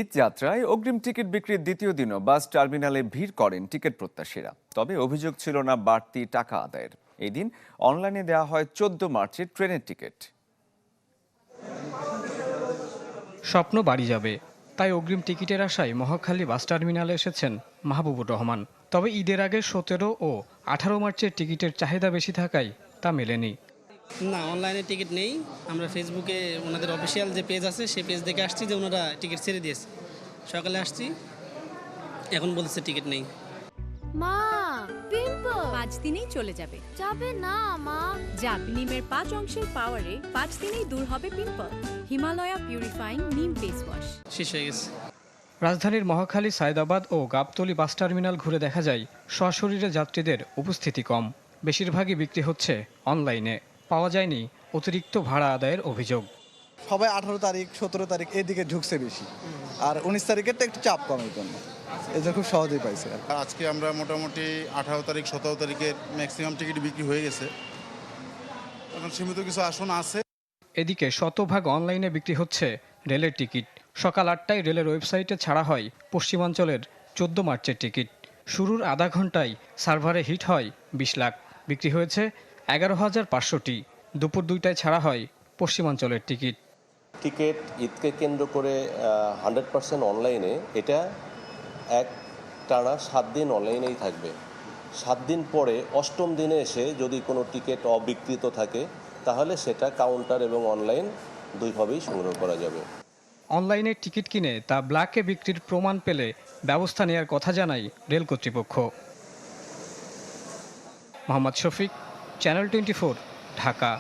ঈদ যাত্রায় অগ্রিম টিকিট বিক্রির দ্বিতীয় দিনও বাস টার্মিনালে ভিড় করেন টিকিট প্রত্যাশীরা। তবে অভিযোগ ছিল না বাড়তি টাকা আদায়ের। এই দিন অনলাইনে দেওয়া হয় 14 মার্চের ট্রেনের টিকিট। স্বপ্ন বাড়ি যাবে, তাই অগ্রিম টিকিটের আশায় মহাখালী বাস টার্মিনালে এসেছেন মাহবুবুর রহমান। তবে ঈদের আগে 17 ও 18 মার্চের টিকিটের চাহিদা বেশি থাকায় তা মেলেনি। না, অনলাইনে টিকিট নেই। আমরা ফেসবুকে ওনাদের অফিসিয়াল যে পেজ আছে সেই পেজ দেখে আসছি যে ওনারা টিকিট ছেড়ে দিয়েছে। সকালে আসছি, এখন বলছে টিকিট নেই। মা, পিম্পল 5 দিনেই চলে যাবে। যাবে না মা। জাগ নিমের 5 অংশের পাওয়ারে 5 দিনেই দূর হবে পিম্পল। হিমালয়া পিউরিফাইং নিম ফেস ওয়াশ। শেষ হয়ে গেছে। রাজধানীর মহাখালী, সায়দাবাদ ও গাবতলী বাস টার্মিনাল ঘুরে দেখা যায় সশরীরে যাত্রীদের উপস্থিতি কম। বেশিরভাগই বিক্রি হচ্ছে অনলাইনে। পাওয়া যায়নি অতিরিক্ত ভাড়া আদায়ের অভিযোগ। সবাই 18 তারিখ 17 তারিখ এদিকে ঢুকছে বেশি, আর 19 তারিখেরটা একটু চাপ কমের জন্য এই জন্য খুব সহজেই পাইছে। আজকে আমরা মোটামুটি 18 তারিখ 17 তারিখের ম্যাক্সিমাম টিকিট বিক্রি হয়ে গেছে। এখন সীমিত কিছু আসন আছে। এদিকে শতভাগ অনলাইনে বিক্রি হচ্ছে রেলের টিকিট। সকাল 8টায় রেলের ওয়েবসাইটে ছাড়া হয় পশ্চিমাঞ্চলের 14 মার্চের টিকিট। শুরুর আধা ঘন্টায় সার্ভারে হিট হয় 20 লাখ। বিক্রি হয়েছে 11,500টি। দুপুর 2টায় ছাড়া হয় পশ্চিমাঞ্চলের টিকিট। টিকিট ঈদকে কেন্দ্র করে 100% অনলাইনে, এটা এক টানা 7 দিন অনলাইনেই থাকবে। 7 দিন পরে 8ম দিনে এসে যদি কোনো টিকিট অবিক্রিত থাকে তাহলে সেটা কাউন্টার এবং অনলাইন দুইভাবেই সংগ্রহ করা যাবে। অনলাইনে টিকিট কিনে তা ব্ল্যাকে বিক্রির প্রমাণ পেলে ব্যবস্থা নেওয়ার কথা জানায় রেল কর্তৃপক্ষ। মোহাম্মদ শফিক, চ্যানেল 24, ঢাকা।